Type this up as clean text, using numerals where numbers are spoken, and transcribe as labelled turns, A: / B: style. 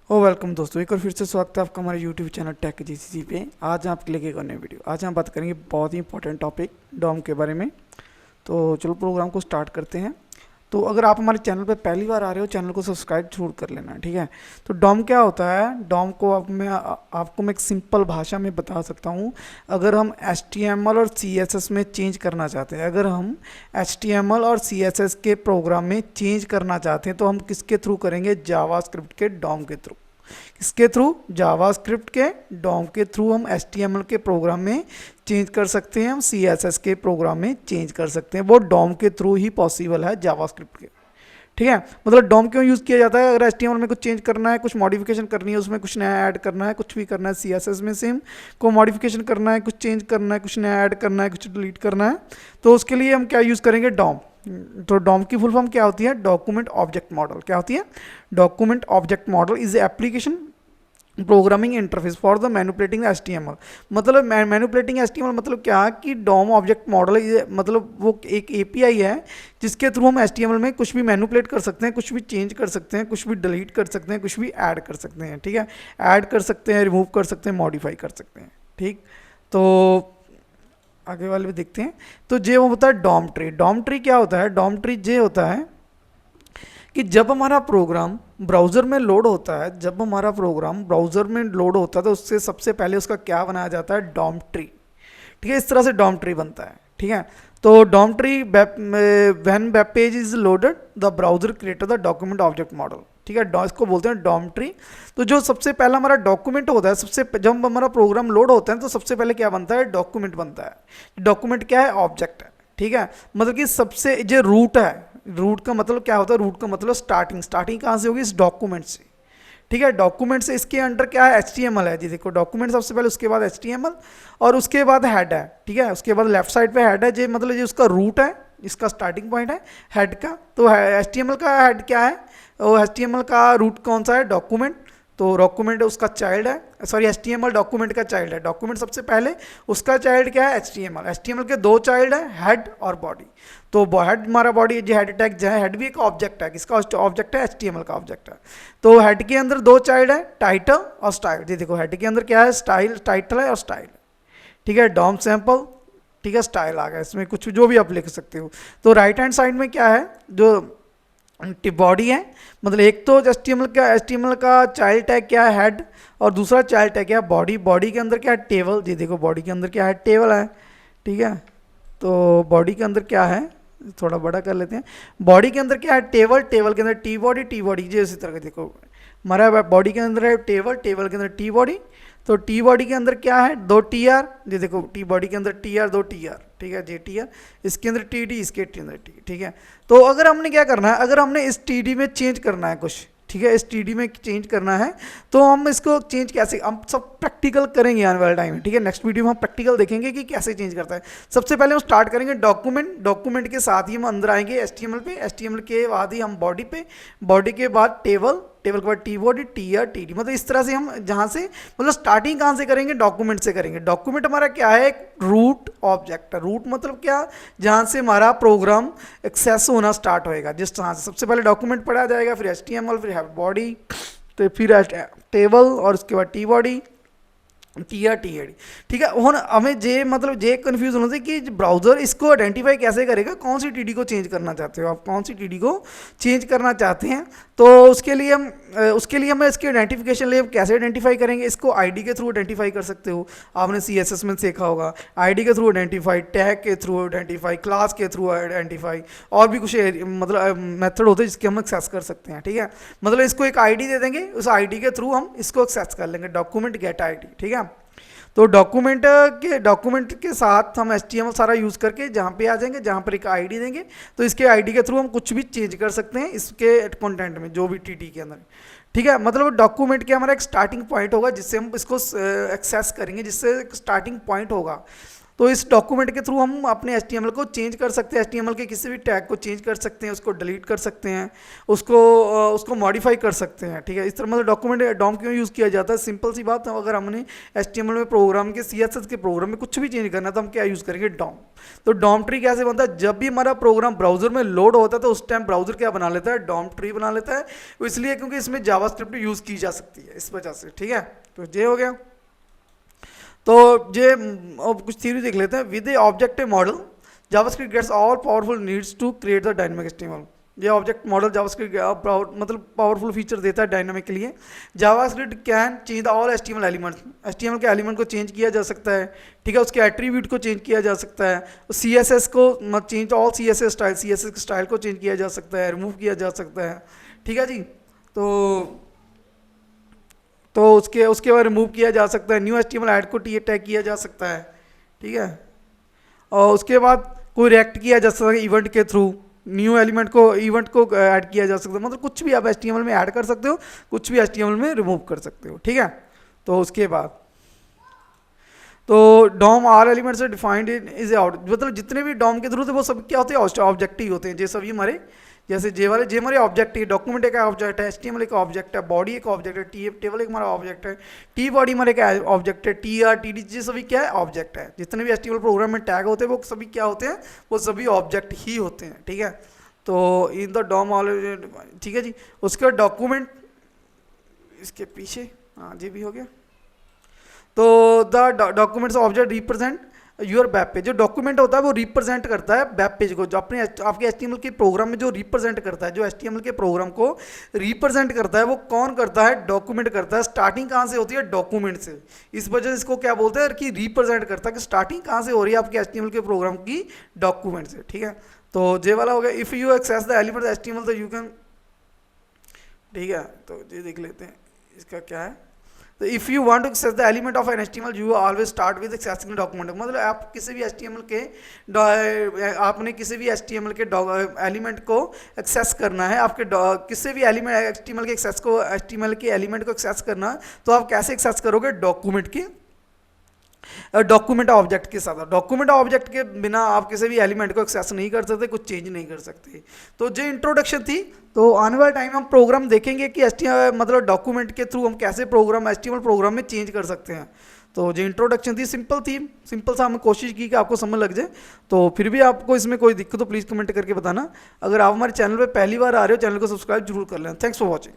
A: Welcome दोस्तों, एक और फिर से स्वागत है आपका हमारे यूट्यूब चैनल टेक जीसीसी पे। आज आपके लिए एक और नई वीडियो। आज हम बात करेंगे बहुत ही इंपॉर्टेंट टॉपिक डॉम के बारे में। तो चलो प्रोग्राम को स्टार्ट करते हैं। तो अगर आप हमारे चैनल पे पहली बार आ रहे हो, चैनल को सब्सक्राइब जरूर कर लेना, ठीक है। तो डॉम क्या होता है? डॉम को आपको मैं एक सिंपल भाषा में बता सकता हूँ। अगर हम HTML और CSS में चेंज करना चाहते हैं, अगर हम HTML और CSS के प्रोग्राम में चेंज करना चाहते हैं तो हम किसके थ्रू करेंगे? जावास्क्रिप्ट के डॉम के थ्रू। किसके थ्रू? जावास्क्रिप्ट के डॉम के थ्रू हम HTML के प्रोग्राम में चेंज कर सकते हैं, हम CSS के प्रोग्राम में चेंज कर सकते हैं। वो डॉम के थ्रू ही पॉसिबल है, जावास्क्रिप्ट के, ठीक है। मतलब डॉम क्यों यूज़ किया जाता है? अगर HTML में कुछ चेंज करना है, कुछ मॉडिफिकेशन करनी है, उसमें कुछ नया ऐड करना है, कुछ भी करना है, CSS में सेम को मॉडिफिकेशन करना है, कुछ चेंज करना है, कुछ नया ऐड करना है, कुछ डिलीट करना है, तो उसके लिए हम क्या यूज़ करेंगे? डॉम। तो डॉम की फुल फॉर्म क्या होती है? Document object model. क्या होती है? Document object model is application programming interface for the manipulating HTML। मतलब मैनिपुलेटिंग HTML मतलब क्या कि डॉम ऑब्जेक्ट मॉडल मतलब वो एक API है जिसके थ्रू हम HTML में कुछ भी मैनिपुलेट कर सकते हैं, कुछ भी चेंज कर सकते हैं, कुछ भी डिलीट कर सकते हैं, कुछ भी ऐड कर सकते हैं, ठीक है। ऐड कर सकते हैं, रिमूव कर सकते हैं, मॉडिफाई कर सकते हैं, ठीक। तो आगे वाले भी देखते हैं। तो ये वो होता है डॉम ट्री। डॉम ट्री क्या होता है? डॉम ट्री ये होता है कि जब हमारा प्रोग्राम ब्राउज़र में लोड होता है, जब हमारा प्रोग्राम ब्राउज़र में लोड होता है तो उससे सबसे पहले उसका क्या बनाया जाता है? डॉम ट्री, ठीक है। इस तरह से डॉम ट्री बनता है, ठीक है। तो DOM tree when web page is loaded the browser create the document object model, ठीक है। इसको बोलते हैं डॉम ट्री। तो जो सबसे पहला हमारा डॉक्यूमेंट होता है, जब हमारा प्रोग्राम लोड होता है तो सबसे पहले क्या बनता है? डॉक्यूमेंट बनता है। डॉक्यूमेंट क्या है? ऑब्जेक्ट है, ठीक है। मतलब कि सबसे जो रूट है, रूट का मतलब क्या होता है? रूट का मतलब स्टार्टिंग कहाँ से होगी? इस डॉक्यूमेंट से, ठीक है। डॉक्यूमेंट से इसके अंडर क्या है? HTML है जी। देखो डॉक्यूमेंट सबसे पहले, उसके बाद HTML और उसके बाद हेड है, ठीक है। उसके बाद लेफ्ट साइड पे हेड है, जो मतलब जो उसका रूट है, इसका स्टार्टिंग पॉइंट है हेड का। तो HTML का हेड क्या है? वो HTML का रूट कौन सा है? डॉक्यूमेंट। तो डॉक्यूमेंट उसका चाइल्ड है, सॉरी HTML डॉक्यूमेंट का चाइल्ड है। डॉक्यूमेंट सबसे पहले, उसका चाइल्ड क्या है? HTML। HTML के दो चाइल्ड है, हेड और बॉडी। तो हेड हमारा बॉडी जो हेड टैग जो है, हेड भी एक ऑब्जेक्ट है। किसका ऑब्जेक्ट है? HTML का ऑब्जेक्ट है। तो हेड के अंदर दो चाइल्ड है, टाइटल और स्टाइल। जी देखो हेड के अंदर क्या है? स्टाइल, टाइटल है और स्टाइल, ठीक है। डॉम सैंपल, ठीक है। स्टाइल आ गया, इसमें कुछ जो भी आप लिख सकते हो। तो राइट हैंड साइड में क्या है? जो बॉडी है, मतलब एक तो HTML का चाइल्ड टैग क्या है? हेड। और दूसरा चाइल्ड टैग क्या है? बॉडी। बॉडी के अंदर क्या है? टेबल। जी देखो बॉडी के अंदर क्या है? टेबल है, ठीक है। तो बॉडी के अंदर क्या है? थोड़ा बड़ा कर लेते हैं। बॉडी के अंदर क्या है? टेबल। टेबल के अंदर टी बॉडी जी इसी तरह का। देखो हमारा बॉडी के अंदर है टेबल, टेबल के अंदर टी बॉडी। तो टी बॉडी के अंदर क्या है? दो TR। जी देखो टी बॉडी के अंदर TR, दो TR, ठीक है। जी TR, इसके अंदर TD, इसके अंदर T, ठीक है। तो अगर हमने क्या करना है? अगर हमने इस TD में चेंज करना है कुछ, ठीक है, इस TD में चेंज करना है, तो हम इसको चेंज कैसे? हम सब प्रैक्टिकल करेंगे आने वाले टाइम में, ठीक है। नेक्स्ट वीडियो में हम प्रैक्टिकल देखेंगे कि कैसे चेंज करता है। सबसे पहले हम स्टार्ट करेंगे डॉक्यूमेंट। डॉक्यूमेंट के साथ ही हम अंदर आएंगे HTML पे। HTML के बाद ही हम बॉडी पे, बॉडी के बाद टेबल, टेबल के बाद टी बॉडी, TR, TD। मतलब इस तरह से हम जहाँ से, मतलब स्टार्टिंग कहाँ से करेंगे? डॉक्यूमेंट से करेंगे। डॉक्यूमेंट हमारा क्या है? एक रूट ऑब्जेक्ट है। रूट मतलब क्या? जहाँ से हमारा प्रोग्राम एक्सेस होना स्टार्ट होएगा, जिस तरह से सबसे पहले डॉक्यूमेंट पढ़ा जाएगा, फिर HTML, फिर बॉडी, तो फिर टेबल और उसके बाद टी बॉडी, TR, TAD, ठीक है। ਹੁਣ हमें जे मतलब जे कन्फ्यूज होना चाहिए कि ब्राउजर इसको आइडेंटिफाई कैसे करेगा, कौन सी TD को चेंज करना चाहते हो आप, कौन सी TD को चेंज करना चाहते हैं। तो उसके लिए हम इसके आइडेंटिफिकेशन लिए कैसे आइडेंटिफाई करेंगे? इसको ID के थ्रू आइडेंटिफाई कर सकते हो। आपने CSS में सीखा होगा, ID के थ्रू आइडेंटिफाई, टैग के थ्रू आइडेंटिफाई, क्लास के थ्रू आइडेंटिफाई, और भी कुछ मतलब मेथड होते हैं जिसके हम एक्सेस कर सकते हैं, ठीक है। मतलब इसको एक ID दे देंगे, उस ID के थ्रू हम इसको एक्सेस कर लेंगे, डॉक्यूमेंट गेट ID, ठीक है। तो डॉक्यूमेंट के साथ हम HTML सारा यूज़ करके जहाँ पे आ जाएंगे, जहाँ पर एक ID देंगे, तो इसके ID के थ्रू हम कुछ भी चेंज कर सकते हैं इसके कंटेंट में, जो भी TD के अंदर, ठीक है। मतलब डॉक्यूमेंट के हमारा एक स्टार्टिंग पॉइंट होगा जिससे हम इसको एक्सेस करेंगे, जिससे एक स्टार्टिंग पॉइंट होगा। तो इस डॉक्यूमेंट के थ्रू हम अपने HTML को चेंज कर सकते हैं, HTML के किसी भी टैग को चेंज कर सकते हैं, उसको डिलीट कर सकते हैं, उसको मॉडिफाई कर सकते हैं, ठीक है। इस तरह मतलब डॉक्यूमेंट डॉम क्यों यूज़ किया जाता है, सिंपल सी बात है, अगर हमने HTML में प्रोग्राम के CSS के प्रोग्राम में कुछ भी चेंज करना है तो हम क्या यूज़ करेंगे, डॉम। तो डॉम ट्री कैसे बनता है, जब भी हमारा प्रोग्राम ब्राउजर में लोड होता है तो उस टाइम ब्राउजर क्या बना लेता है, डॉम ट्री बना लेता है, इसलिए क्योंकि इसमें जावास्क्रिप्ट यूज़ की जा सकती है इस वजह से, ठीक है। तो ये हो गया। तो ये अब कुछ थ्योरी देख लेते हैं। With a objective model JavaScript gets all powerful needs to create the dynamic HTML। ये ऑब्जेक्ट मॉडल जावास्क्रिप्ट मतलब पावरफुल फीचर देता है डायनामिक के लिए। JavaScript can change the all HTML elements, HTML के एलिमेंट को चेंज किया जा सकता है, ठीक है, उसके एट्रीब्यूट को चेंज किया जा सकता है, CSS को change all CSS style, CSS style को चेंज किया जा सकता है, रिमूव किया जा सकता है, ठीक है जी। तो उसके बाद रिमूव किया जा सकता है, न्यू HTML ऐड को टैग किया जा सकता है, ठीक है। और उसके बाद कोई रिएक्ट किया जा सकता है इवेंट के थ्रू, न्यू एलिमेंट को इवेंट को ऐड किया जा सकता है, मतलब कुछ भी आप HTML में ऐड कर सकते हो, कुछ भी HTML में रिमूव कर सकते हो, ठीक है। तो उसके बाद तो डॉम आर एलिमेंट्स से डिफाइंड इज मतलब जितने भी डॉम के थ्रू थे वो सब क्या होते हैं, ऑब्जेक्टिव होते हैं। जैसे सभी हमारे जैसे जे हमारे ऑब्जेक्ट है, डॉक्यूमेंट एक ऑब्जेक्ट है, HTML एक ऑब्जेक्ट है, बॉडी एक ऑब्जेक्ट है, टेबल एक हमारा ऑब्जेक्ट है, टी बॉडी हमारे क्या ऑब्जेक्ट है, TR TD ये सभी क्या है, ऑब्जेक्ट है। जितने भी HTML प्रोग्राम में टैग होते हैं वो सभी क्या होते हैं, वो सभी ऑब्जेक्ट ही होते हैं, ठीक है। तो इन द डॉम ऑल, ठीक है जी। उसके बाद डॉक्यूमेंट, इसके पीछे हाँ जी भी हो गया। तो the documents object represent your web page. जो डॉक्यूमेंट होता है वो रिप्रेजेंट करता है वेब पेज को, जो अपने आपके HTML के प्रोग्राम में जो रिप्रेजेंट करता है, जो HTML के प्रोग्राम को रिप्रेजेंट करता है वो कौन करता है, डॉक्यूमेंट करता है। स्टार्टिंग कहाँ से होती है, डॉक्यूमेंट से, इस वजह से इसको क्या बोलते हैं कि रिप्रेजेंट करता है, कि स्टार्टिंग कहाँ से हो रही है आपके HTML के प्रोग्राम की, डॉक्यूमेंट से, ठीक है। तो जे वाला हो गया। If you access the element HTML तो यू कैन, ठीक है। तो ये देख लेते हैं इसका क्या है। तो if you want to access the element of an HTML you always start with accessing document. मतलब आप किसी भी HTML के आपने किसी भी HTML के एलिमेंट को एक्सेस करना है, आपके किसी भी एलिमेंट HTML के एक्सेस को, HTML के एलिमेंट को एक्सेस करना, तो आप कैसे एक्सेस करोगे, डॉक्यूमेंट के डॉक्यूमेंट ऑब्जेक्ट के साथ। डॉक्यूमेंट ऑब्जेक्ट के बिना आप किसी भी एलिमेंट को एक्सेस नहीं कर सकते, कुछ चेंज नहीं कर सकते। तो जो इंट्रोडक्शन थी, तो आने वाले टाइम हम प्रोग्राम देखेंगे कि HTML मतलब डॉक्यूमेंट के थ्रू हम कैसे प्रोग्राम HTML प्रोग्राम में चेंज कर सकते हैं। तो जो इंट्रोडक्शन थी सिंपल सा हमने कोशिश की कि आपको समझ लग जाए। तो फिर भी आपको इसमें कोई दिक्कत तो प्लीज़ कमेंट करके बताना। अगर आप हमारे चैनल पर पहली बार आ रहे हो, चैनल को सब्सक्राइब जरूर कर लें। Thanks for watching.